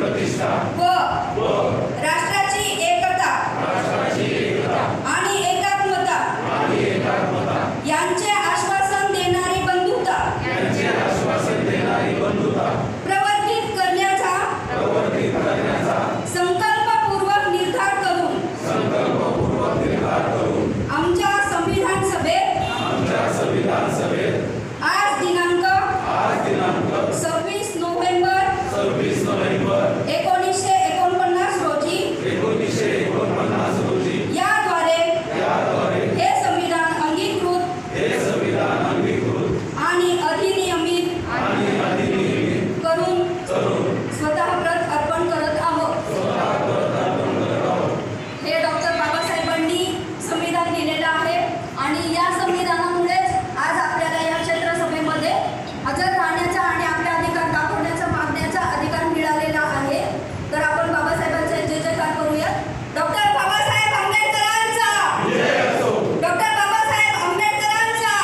प्रतिष्ठा व राष्ट्राची एकता आणि एकात्मता यांचे आश्वासन देणारी बंधुता प्रवर्धित करण्याचा संकल्पपूर्वक निर्धार करून आमच्या संविधान सभेत आज दिनांक 26 नोव्हेंबर 1949 रोजी याद्वारे हे संविधान अंगीकृत आणि अधिनियमित करून स्वतः प्रत अर्पण करत आहोत। हे डॉक्टर बाबासाहेबांनी संविधान दिलेलं आहे आणि या संविधानामुळेच आज आपल्याला या क्षेत्रसभेमध्ये हजर राहण्याचा आणि आपले अधिकार दाखवण्याचा मागण्याचा अधिकार मिळालेला आहे। तर आपण बाबासाहेबांचे जय जयकार करूया। डॉक्टर बाबासाहेब आंबेडकरांचा डॉक्टर बाबासाहेब आंबेडकरांचा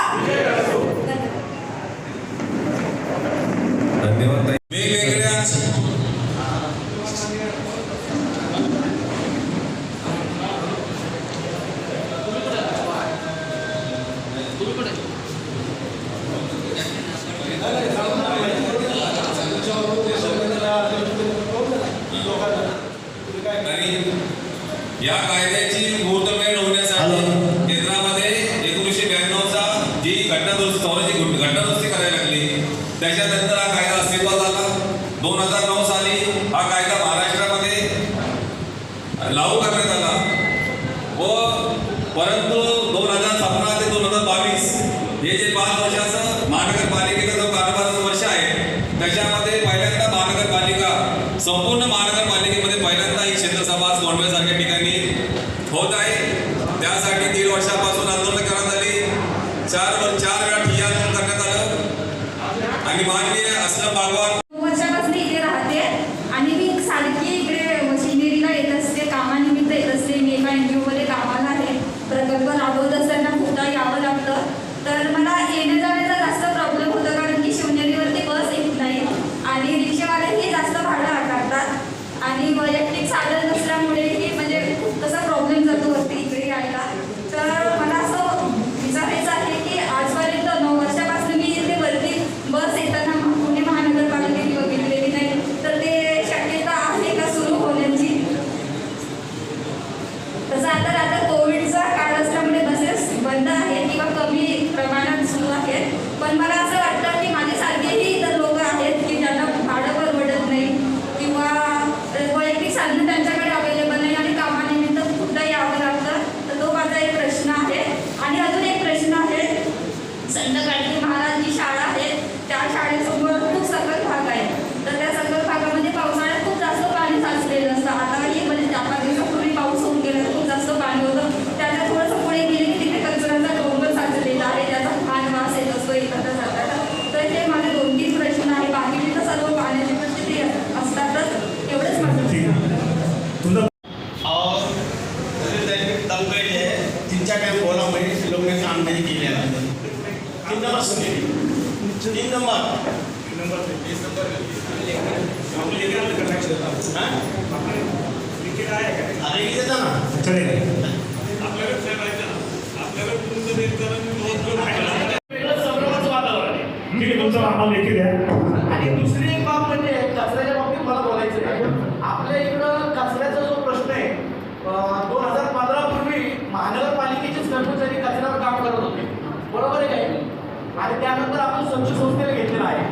धन्यवाद। वेगवेगळ्या या कायद्याची मुहूर्तमेढ होण्यासाठी केंद्रामध्ये 1992चा जी घटनादुरुस्ती करायला लागली, त्याच्यानंतर हा कायदा अस्तित्वात आला। 2009 साली हा कायदा महाराष्ट्रामध्ये लागू करण्यात आला व परंतु 2017 ते 2022 हे जे 5 वर्षाचं महानगरपालिकेचा जो कारभाराचं वर्ष आहे, त्याच्यामध्ये पहिल्यांदा महानगरपालिका संपूर्ण महानगरपालिकेमध्ये पहिल्यांदा ही क्षेत्रसभा कोंडव्यासारख्या ठिकाणी होत आहे। त्यासाठी 1.5 वर्षापासून आंदोलन करण्यात आली, 4 वेळा ठिय्या करण्यात आलं आणि माननीय असलम बागवान वर्षापासून इथे राहते आणि मी सारखी इकडे शिनेरीला येत असते, कामानिमित्त येत असते। मी एका NGO मध्ये कामाला आहे। प्रकल्प राबवत असताना खूपदा यावं लागतं, तर मला येण्या जाण्याचा जास्त प्रॉब्लेम होतो कारण की शिवनेरीवरती बस येत नाही आणि रिक्षावालेही जास्त भाडं आकारतात आणि वैयक्तिक साधन नसल्यामुळेही म्हणजे खूप तसा प्रॉब्लेम जातो वरती इकडे यायला। तर मला असं विचारायचं आहे की आजपर्यंत 9 वर्षापासून मी इथे वरती बस येताना पुणे महानगरपालिकेने बघितलेली नाही, तर ते शक्यता आहे का सुरू होण्याची? तसं आता कोविडचा काळ असल्यामुळे बसेस बंद आहे किंवा कमी प्रमाणात सुरू आहेत, पण मला असं वाटतं की माझ्यासारखेही इतर लोक आहेत की ज्यांना भाडं परवडत नाही किंवा वैयक्तिक साधन त्यांच्याकडे अवेलेबल नाही आणि कामानिमित्त खूपदा यावं लागतं। तर तो माझा एक प्रश्न आहे। आणि अजून एक प्रश्न आहे, संत गाडगे महाराज जी शाळा आहे त्या शाळेसमोर खूप सकल भाग आहे, तर त्या सकल भागामध्ये पावसाळ्यात खूप जास्त पाणी साचलेलं असतं। आताही म्हणजे 4-5 दिवसापूर्वी पाऊस होऊन गेला, खूप जास्त पाणी होतं। त्याच्या थोडंसं पुढे गेले की तिथे कचऱ्याचा डोंगर साचलेला आहे, त्याचा घाण वास येत असतो एकत्र जाताना। तर हे माझे 2-3 प्रश्न आहे, बाकी तर सर्व पाण्याची परिस्थिती असतातच। एवढंच माझं और तिनच्या काय बोलामध्ये लोक कामगिरी केलेला आहे। 3 नंबर सुने 3 नंबर अरे देता ना आणि दुसरी एक बाब म्हणजे कचऱ्याच्या बाबतीत मला बोलायचं आहे। आपल्या इकडं कचऱ्याचा जो प्रश्न आहे, 2015 पूर्वी महानगरपालिकेचेच कर्मचारी कचऱ्यावर काम करत होते, बरोबर आहे काय? आणि त्यानंतर आपण स्वच्छ संस्थेला घेतलेला आहे।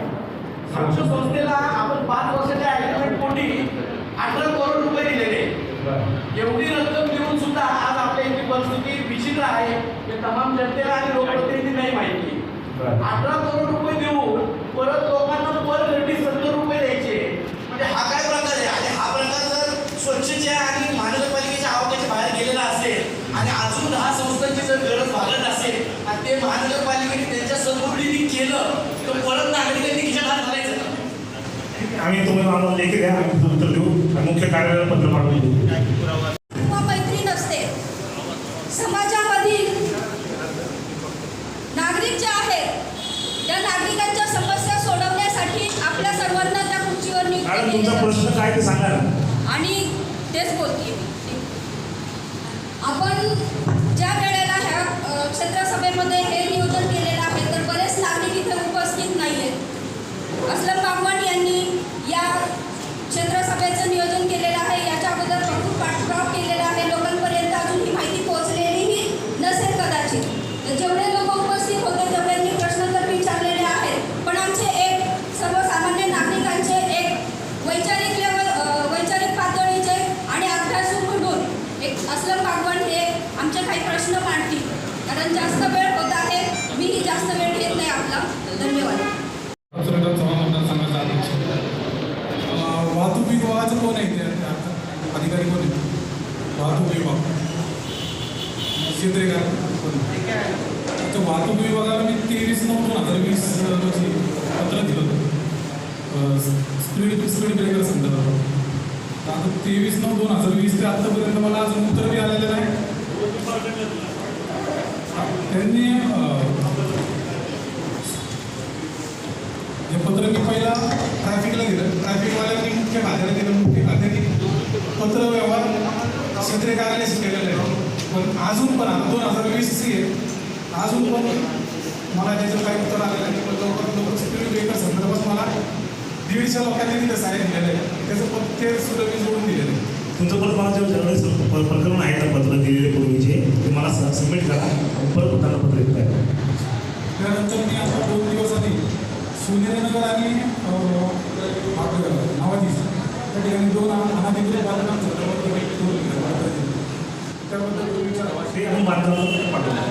स्वच्छ संस्थेला आपण 5 वर्षाच्या ॲग्रीमेंट पोटी 18 करोड रुपये दिलेले। एवढी रक्कम देऊन सुद्धा आज आपल्या इथली परिस्थिती विचित्र आहे, हे तमाम जनतेला आणि लोकप्रतिनिधी नाही माहिती। 18 करोड रुपये देऊन परत लोकांना पर घंटी 70 रुपये द्यायचे, म्हणजे हा काय प्रकार आहे? आणि हा प्रकार जर स्वच्छतेच्या आणि महानगरपालिकेच्या आवकाच्या बाहेर गेलेला असेल आणि अजून 10 संस्थांची जर गरज भागत असेल आणि ते महानगरपालिकेने त्यांच्या सदोडीने केलं, तर परत नागरिकांनी खिशात हात घालायचं। आम्ही तुम्हाला लेखी द्या, आम्ही उत्तर देऊ आणि मुख्य कार्यालयाला पत्र पाठवून देऊ। मैत्री नसते समाजामधील नागरिक जे आहेत त्या नागरिकांच्या समस्या सोडवण्यासाठी आपल्या सर्वांना त्या खुर्चीवर मॅडम तुमचा प्रश्न काय ते सांगा ना. आणि तेच बोलते आपण ज्या वेळेला ह्या क्षेत्रसभेमध्ये हे नियोजन केलेलं आहे तर बरेच नागरिक इथे उपस्थित नाही आहेत. अस्लम बागवान यांनी या क्षेत्रसभेचं नियोजन केलेलं आहे. याच्या अगोदर भरपूर पाठपुरावा केलेला आहे. लोकांपर्यंत अजून ही माहिती पोहोचलेलीही नसेल कदाचित. तर जेवढे लोक उपस्थित होते तेवढ्यांनी प्रश्न तर विचारलेले आहेत. पण आमचे एक सर्वसामान्य नागरिकांचे एक वैचारिक पातळीचे आणि अभ्यासू म्हणून एक अस्लम बागवान हे आमचे काही प्रश्न मांडतील. कारण जास्त वेळ होत आहे. मीही जास्त वेळ घेत नाही आपला. धन्यवाद. वाहतूक विभागाचं कोण आहे ते अधिकारी कोण आहे? वाहतूक विभाग क्षेत्रीय कोण? तर वाहतूक विभागाला मी 23/9/2020 रोजी पत्र दिलं होतं स्पीड ब्रेकर संदर्भात. आता 23/9/2020 ते आत्तापर्यंत मला अजून उत्तर बी आलेलं नाही. त्यांनी हे पत्र मी पहिला ट्रॅफिकला दिलं. ट्रॅफिकवाल्यांनी मुख्य खात्याला दिलं. मुख्य खात्याने पत्र व्यवहार क्षेत्रीय कार्यालयाशी केलेलं आहे. पण अजून पण 2020 अजून पण मला त्याचं काही उत्तर आलेलं नाही. पण लवकरात लवकर स्पीड ब्रेकर संदर्भात मला 150 लोकांनी तिथं साहेब दिलेलं आहे. त्याचं पण ते सुद्धा मी जोडून दिलेलं आहे. तुमचं परत मला ज्यावेळेस प्रकरण आहे का पत्र दिलेले पूर्वीचे ते मला सबमिट करा. परत त्यांना पत्र येत आहे. त्यानंतर मी आता 2 दिवस आधी सुनेनगर आणि नावाजी त्या ठिकाणी 2 अनाधिकृत बांधकाम त्याबद्दल विचार ते आपण बांधकाम पाठवतो.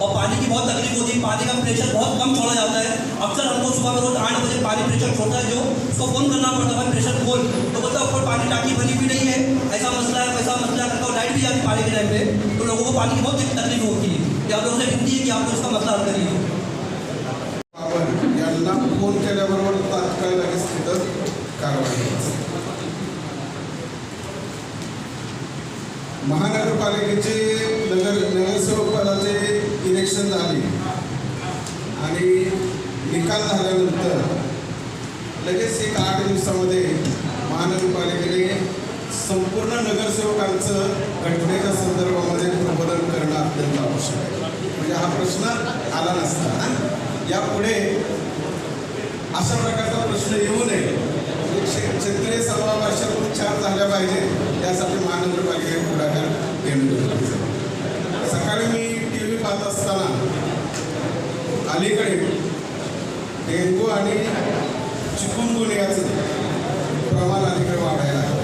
और पानी की बहुत तकलीफ होती है. पानी का प्रेशर बहुत कम छोड़ा जाता है. अक्सर हमको सुबह में रोज 8 बजे पानी प्रेशर छोड़ता है जो उसको फोन करना पड़ता है प्रेशर खोल तो बोलता है ऊपर पानी टाकी बनी हुई नहीं है, ऐसा मसला है वैसा मसला है. तो लाइट भी जाती पानी के टाइम पे तो लोगों को पानी की बहुत तकलीफ होती है. कि आप लोगों से विनती है कि आप लोग इसका मसला हल करिए. यांना फोन केल्याबरोबर तात्काळ लगेच तिथं कारवाई. महानगरपालिकेचे नगरसेवक पदाचे इलेक्शन झाले आणि निकाल झाल्यानंतर लगेच एक 8 दिवसामध्ये महानगरपालिकेने संपूर्ण नगरसेवकांचं घटनेच्या संदर्भामध्ये प्रबोधन करणं अत्यंत आवश्यक आहे. म्हणजे हा प्रश्न आला नसता ना. यापुढे अशा प्रकारचा प्रश्न येऊ नये. क्षेत्रीय समावेशातून 4 झाल्या पाहिजे यासाठी महानगरपालिकेने पुढाकार घेणं गरजेचं आहे. सकाळी मी TV पाहत असताना अलीकडे डेंग्यू आणि चिकुनगुन्याचं प्रमाण अलीकडे वाढायला आहे.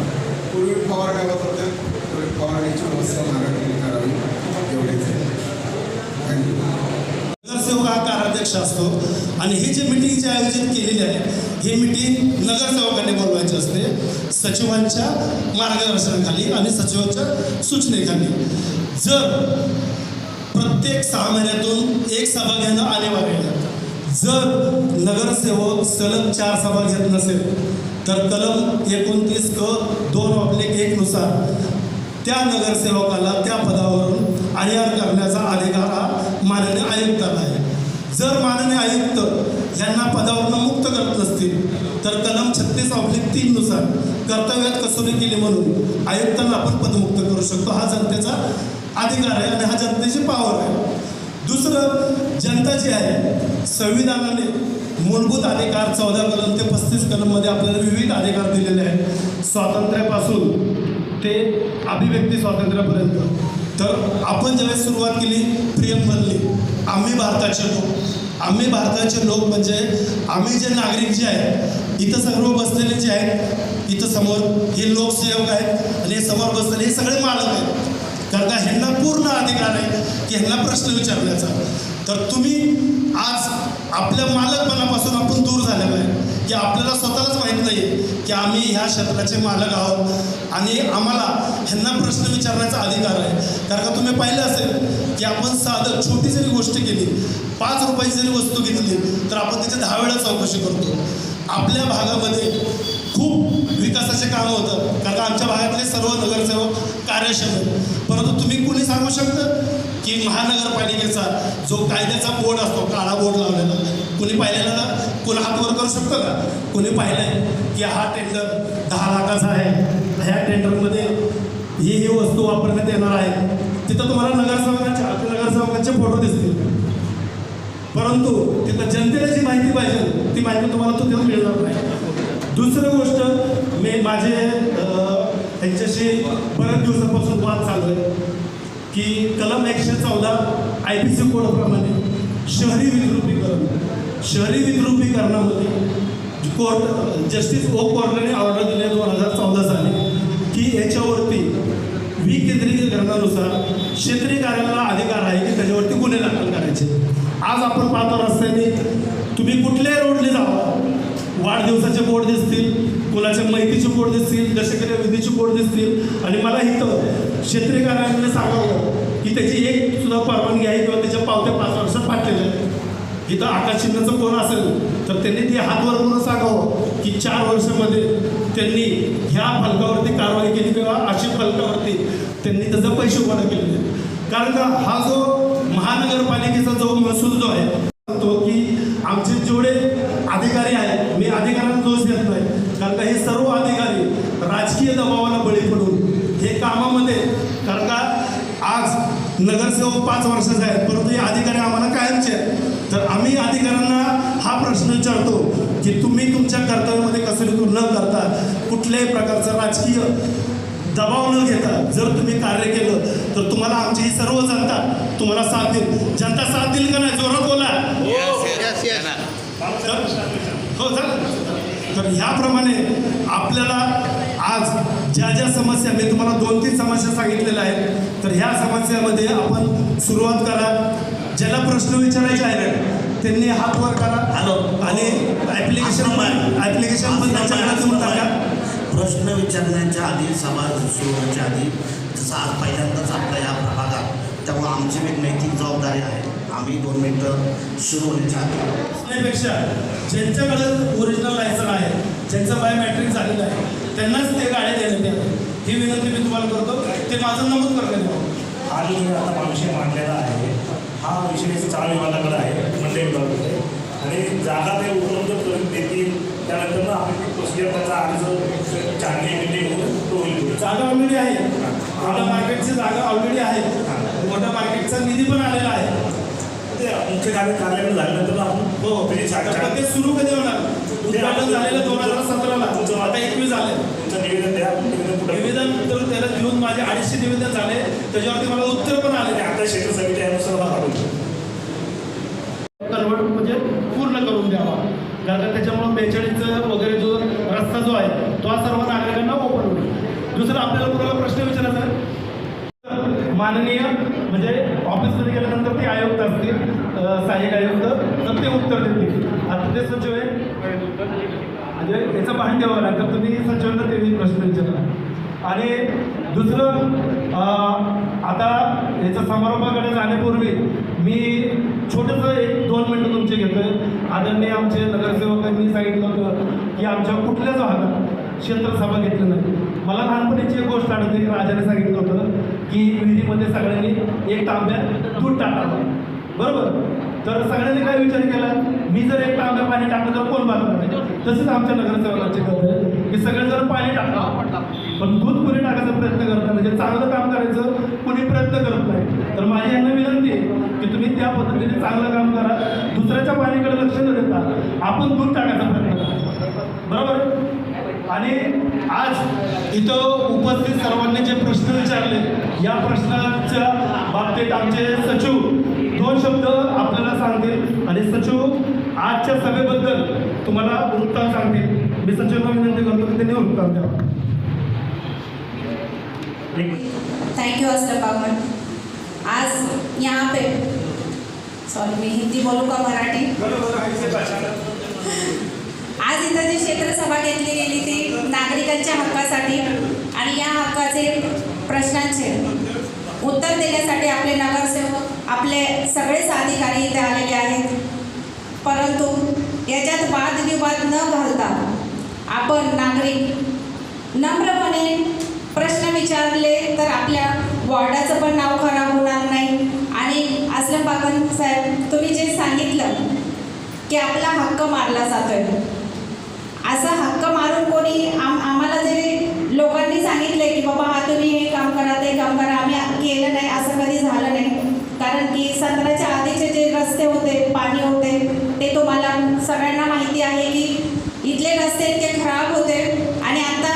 पूर्वी फवारण्या होत होत्या. पूर्वी फवारण्याची व्यवस्था महानगरपालिकेने करावी एवढेच आहे. थँक्यू. नगरसेवक हा कार्याध्यक्ष असतो आणि ही जी मीटिंग जी आयोजित केलेली आहे ही मीटिंग नगरसेवकांनी बोलवायची असते सचिवांच्या मार्गदर्शनाखाली आणि सचिवांच्या सूचनेखाली. जर प्रत्येक 6 महिन्यातून एक सभा घेणं अनिवार्य आहे. जर नगरसेवक सलग 4 सभा घेत नसेल तर कलम 29(क)(2)(1) नुसार त्या नगरसेवकाला त्या पदावरून अनिवार्य करण्याचा अधिकार हा माननीय आयुक्ताला आहे. जर माननीय आयुक्त यांना पदावरून मुक्त करत नसतील तर कलम 36(3) नुसार कर्तव्यात कसोटी केली म्हणून आयुक्तांना आपण पदमुक्त करू शकतो. हा जनतेचा अधिकार आहे आणि हा जनतेची पावर आहे. दुसरं, जनता जी आहे संविधानाने मूलभूत अधिकार 14 कलम ते 35 कलममध्ये आपल्याला विविध अधिकार दिलेले आहेत. स्वातंत्र्यापासून ते अभिव्यक्ती स्वातंत्र्यापर्यंत. तर आपण ज्यावेळेस सुरुवात केली प्रियंबलनी आम्ही भारताचे लोक म्हणजे आम्ही जे नागरिक जे आहेत इथं सर्व बसलेले जे आहेत इथं समोर हे लोकसेवक आहेत आणि हे समोर बसलेले हे सगळे मालक आहेत. कारण का ह्यांना पूर्ण अधिकार आहे की ह्यांना प्रश्न विचारण्याचा. तर तुम्ही आज आपल्या मालकपणापासून आपण दूर झालेलो आहे की आपल्याला स्वतःलाच माहीत नाही की आम्ही ह्या क्षेत्राचे मालक आहोत आणि आम्हाला ह्यांना प्रश्न विचारण्याचा अधिकार आहे. कारण का तुम्ही पाहिलं असेल की आपण साधं छोटी जरी गोष्ट केली 5 रुपयाची जरी वस्तू घेतली तर आपण त्याची 10 वेळा चौकशी करतो. आपल्या भागामध्ये खूप विकासाचे कामं होतं कारण आमच्या भागातले सर्व नगरसेवक कार्यक्षम आहेत. परंतु तुम्ही कोणी सांगू शकता की महानगरपालिकेचा जो कायद्याचा बोर्ड असतो, काळा बोर्ड लावलेला, कोणी पाहिलेला ना? कोण हात वर करू शकतो का? कोणी पाहिलंय की हा टेंडर 10 लाखाचा आहे, ह्या टेंडरमध्ये ही वस्तू वापरण्यात येणार आहे. तिथं तुम्हाला नगरसेवकांचे फोटो दिसतील, परंतु तिथं जनतेला जी माहिती पाहिजे ती माहिती तुम्हाला तिथं मिळणार नाही. दुसरं गोष्ट, मी माझे त्यांच्याशी बऱ्याच दिवसापासून वाद चालू आहे की कलम 114 IPC कोडप्रमाणे शहरी विद्रुपीकरणामध्ये कोर्ट जस्टिस ओ कोर्टाने ऑर्डर दिली 2014 साली की याच्यावरती विकेंद्रीकरणानुसार क्षेत्रीय कार्यालयाला अधिकार आहे की त्याच्यावरती गुन्हे दाखल करायचे. आज आपण पाहतो रस्त्याने तुम्ही कुठल्याही रोडने जावा, वाढदिवसाचे बोर्ड दिसतील, कुणाच्या मैतीचे बोर्ड दिसतील, दशक्रिया विधीचे बोर्ड दिसतील, आणि मला इथं क्षेत्रीय कार्यालयाने सांगावं की त्याची एक सुद्धा परवानगी आहे किंवा त्याच्या पावत्या 5 वर्षात फाटलेल्या आहेत. इथं आकाशचिन्हाचं कोण असेल तर त्यांनी ते हातवर करून सांगावं की 4 वर्षामध्ये त्यांनी ह्या फलकावरती कारवाई केली किंवा अशी फलकावरती त्यांनी त्याचे पैसे गोळा केलेले. कारण का हा जो महानगरपालिकेचा जो महसूल जो आहे तो की आमचे जेवढे अधिकारी आहेत, मी अधिकाऱ्यांना दोष देत नाही, कारण का हे सर्व अधिकारी राजकीय दबावाला बळी पडून हे कामामध्ये, कारण का आज नगरसेवक 5 वर्षाचे आहेत परंतु हे अधिकारी आम्हाला कायमचे आहेत. तर आम्ही अधिकाऱ्यांना हा प्रश्न विचारतो की तुम्ही तुमच्या कर्तव्यामध्ये कसरत न करता कुठल्याही प्रकारचा राजकीय दबाव न घेता जर तुम्ही कार्य केलं तर तुम्हाला आमची ही सर्व जनता तुम्हाला साथ देईल. जनता साथ देईल का नाही? जोरात बोला. हो झालं. तर ह्याप्रमाणे आपल्याला आज ज्या ज्या समस्या, मी तुम्हाला 2-3 समस्या सांगितलेल्या आहेत, तर ह्या समस्यामध्ये आपण सुरुवात करा. ज्याला प्रश्न विचारायचे आहेत त्यांनी हात वर करा आणि ॲप्लिकेशन पण त्यांच्याकडे देऊन टाका. प्रश्न विचारण्याच्या आधी, समाज सुरू होण्याच्या आधी, जसं आज पहिल्यांदाच आपल्या या प्रभागात, त्यामुळे आमची एक नैतिक जबाबदारी आहे. आम्ही 2 मिनिटं सुरू होण्याच्या आधी पेक्षा ज्यांच्याकडे ओरिजिनल लायसन आहे, ज्यांचं बायोमॅट्रिक झालेलं आहे, त्यांनाच ते गाड्या देण्यात याव्या ही विनंती मी तुम्हाला करतो. ते माझं नमूद करण्यात यावं. आणि आता विषय मांडलेला आहे, हा विषय 4 विभागाकडे आहे, मंडळ विभागाकडे, आणि जागा ते उपलब्ध करून देतील. त्यानंतर आपण प्रोसिजर त्याचा अर्ज चांगली मिटिंग होऊन तो होईल. जागा ऑलरेडी आहे, मोठ्या मार्केटची जागा ऑलरेडी आहे, मोठ्या मार्केटचा निधी पण आलेला आहे. ते मुख्य कार्यालय झाल्यानंतर आपण ते सुरू कधी होणार? उद्घाटन झालेलं 2017ला, आता 21 झाले. तुमचं निवेदन द्या. निवेदन तर त्याला देऊन माझे 250 निवेदन झाले, त्याच्यावरती मला उत्तर पण आले. आता क्षेत्र समिती अनुसार कन्वर्ट म्हणजे पूर्ण करून द्यावा, कारण त्याच्यामुळं 42 वगैरे जो रस्ता जो आहे तो सर्व नागरिकांना ओपन होईल. दुसरं आपल्याला कुणाला प्रश्न विचारायचा आहे, माननीय म्हणजे ऑफिसमध्ये गेल्यानंतर ते आयुक्त असतील, सहाय्यक आयुक्त, तर ते उत्तर देतील. आता ते सचिव आहे म्हणजे याचं भान ठेवा लागेल, तर तुम्ही सचिवांना ते प्रश्न विचारा. आणि दुसरं, आता याच्या समारोपाकडे जाण्यापूर्वी मी छोटंसं 1-2 मिनटं तुमचे घेतो आहे. आदरणीय आमचे नगरसेवकांनी सांगितलं होतं की आमच्या कुठल्याच भागात क्षेत्रसभा घेतली नाही. मला लहानपणीची एक गोष्ट आठवते की राजाने सांगितलं होतं की विहिरीमध्ये सगळ्यांनी 1 तांब्या दूध टाकावं, बरोबर? तर सगळ्यांनी काय विचार केला, मी जर 1 तांब्या पाणी टाकलं तर कोण बांधणार? तसंच आमच्या नगरसेवकांचे करत आहे की सगळेजण पाणी टाकावं, पण दूध कोणी टाकायचा प्रयत्न करतात, म्हणजे चांगलं काम करायचं कोणी प्रयत्न करत नाही. तर माझी यांना विनंती आहे की तुम्ही त्या पद्धतीने चांगलं काम करा, दुसऱ्याच्या पाणीकडे लक्ष न देता आपण दूध टाकायचा प्रयत्न करा, बरोबर? आणि आज इथं उपस्थित सर्वांनी जे प्रश्न विचारले, या प्रश्नाच्या बाबतीत आमचे सचिव 2 शब्द आपल्याला सांगतील आणि सचिव आजच्या सभेबद्दल तुम्हाला वृत्तांत सांगतील. मी सचिवांना विनंती करतो की त्यांनी वृत्तांत द्यावा. Thank you Aslam Bagman. आज यहाँ पे सॉरी मैं हिंदी बोलूँ का मराठी? आज इथं जी क्षेत्रसभा घेतली गेली ती नागरिकांच्या हक्कासाठी आणि या हक्काचे प्रश्नांचे उत्तर देण्यासाठी आपले नगरसेवक, आपले सगळेच अधिकारी इथे आलेले आहेत. परंतु याच्यात वादविवाद न घालता आपण नागरिक नम्रपणे प्रश्न विचारले तर आपल्या वॉर्डाचं पण नाव खराब होणार नाही साहेब तुम्ही जे सांगितलं की आपला हक्क मारला जातोय, असा हक्क मारून कोणी आम्हाला जे लोकांनी सांगितलंय की बाबा हा तुम्ही हे काम करा ते काम करा, आम्ही केलं नाही, असं कधी झालं नाही. कारण की 17च्या आधीचे जे रस्ते होते, पाणी होते, ते तुम्हाला सगळ्यांना माहिती आहे की इथले रस्ते इतके खराब होते. आणि आता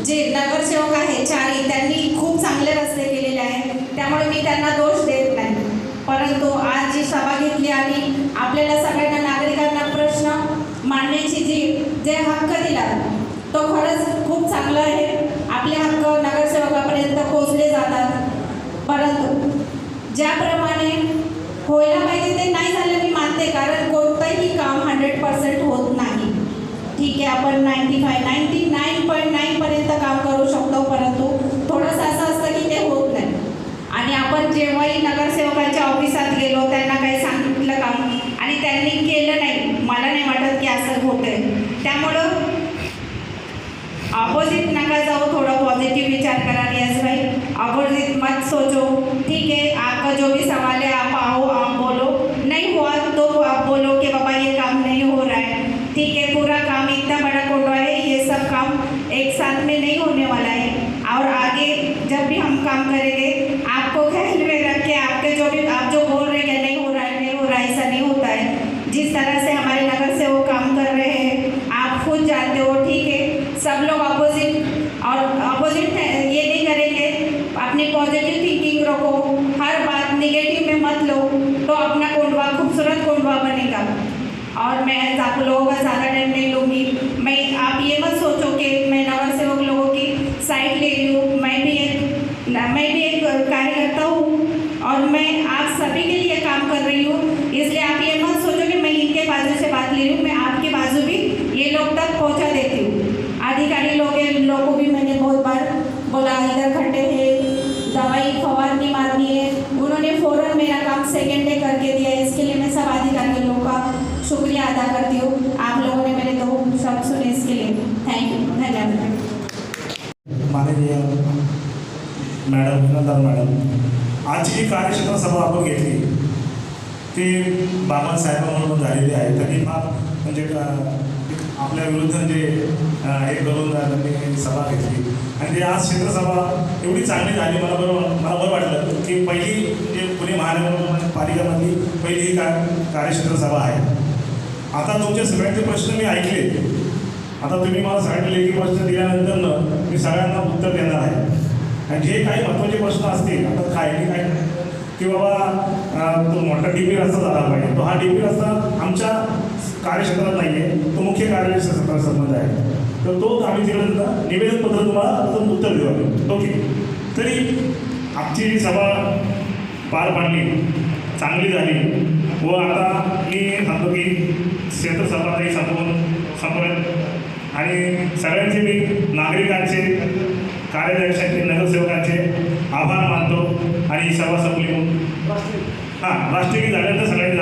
जे नगरसेवक आहे चारही, त्यांनी खूप चांगले रस्ते केलेले आहेत, त्यामुळे मी त्यांना दोष देत नाही. परंतु आज जी सभा घेतली आणि आपल्याला सगळ्यांना नागरिकांना प्रश्न मांडण्याची जे हक्क दिला तो खरंच खूप चांगला आहे. आपले हक्क नगरसेवकापर्यंत पोहोचले जातात. परंतु ज्याप्रमाणे व्हायला पाहिजे ते नाही झालं, मी मानते. कारण कोणतंही काम 100% होत नाही. ठीक आहे, आपण 99.9% काम करू शकतो, परंतु थोडंसं असं असतं की ते होत नाही. आणि आपण जेव्हाही नगरसेवकाच्या ऑफिसात गेलो, त्यांना काही सांगितलं काम आणि त्यांनी केलं नाही, मला नाही वाटत की असं होतंय. त्यामुळं अपोजिट नका जाओ, थोड़ा पॉजिटिव विचार करा. यस भाई, अपोजिट मत सोचो. ठीक है, आपका जो भी सवाल है आप आओ, आप बोलो. नहीं हुआ तो आप बोलो कि बाबा ये काम नहीं हो रहा है. ठीक है, पूरा काम इतना बड़ा कोटा है, ये सब काम एक साथ में नहीं होने वाला है. और आगे जब भी हम काम करेंगे, आपको ख्याल में रख के आपके जो भी आप जो बोल रहे हैं नहीं हो रहा है, नहीं हो रहा है, ऐसा नहीं होता है. जिस तरह से हमारे नगर से वो काम कर रहे हैं, आप खुद जानते हो. ठीक है, सब लोग अपोजिट ये नहीं करेंगे, अपनी पॉजिटिव थिंकिंग रखो, हर बात निगेटिव में मत लो, तो अपना कोंडवा खूबसूरत कोंडवा बनेगा. और मैं आप लोगों का ज़्यादा टाइम नहीं लूँगी. आप ये मत सोचो कि मैं नगर सेवक लोगों की साइड ले रही हूँ. मैं भी एक कार्यकर्ता हूँ और मैं आप सभी के लिए काम कर रही हूँ. इसलिए आप ये मत सोचो कि मैं इनके बाजू से बात ले रही हूँ, मैं आपकी बाजू भी ये लोग तक पहुँचा देती हूँ. अधिकारी लोगों को भी मैंने बहुत बार बोला इधर खड्डे हैं, दवाई फवारनी मारनी है, उन्होंने फ़ौरन मेरा काम सेकेंड डे करके दिया. इसके लिए मैं सब अधिकारी लोगों का शुक्रिया अदा करती हूँ. आप लोगों ने मेरे 2 शब्द सुने, इसके लिए थैंक यू, धन्यवाद. माननीय मॅडम, विनोदार मॅडम, आजची जी कार्यक्षेत्र सभा आपण घेतली ती बाबा साहेबांकडून झालेली आहे. त्यांनी फार म्हणजे आपल्या विरुद्ध जे हे करून त्यांनी सभा घेतली आणि ते आज क्षेत्रसभा एवढी चांगली झाली. मला बरं वाटलं की पहिली जे पुणे महानगरपालिकेमधली पहिली ही कार्यक्षेत्र सभा आहे. आता तुमचे सगळ्यांचे प्रश्न मी ऐकले. आता तुम्ही मला सगळ्यांनी लेखी प्रश्न दिल्यानंतर मी सगळ्यांना उत्तर देणार आहे. आणि जे काही महत्त्वाचे प्रश्न असतील, आता काय की बाबा तो मोठा डीपी रस्ता झाला पाहिजे, तो हा डीपी रस्ता आमच्या कार्यक्षेत्रात नाही आहे, तो मुख्य कार्यक्षेत्रात संबंध आहे. तर तो आम्ही दिल्यानंतर निवेदनपत्र तुम्हाला उत्तर देऊ आम्ही. ओके, तरी आजची जी सभा पार पाडली चांगली झाली व आता मी सांगतो की क्षेत्रसभा काही संपत आणि सगळ्यांचे मी नागरिकांचे, कार्याध्यक्षांचे, नगरसेवकांचे आभार मानतो. आणि ही सभा संपली म्हणून राष्ट्रीय झाल्यानंतर सगळ्यांनी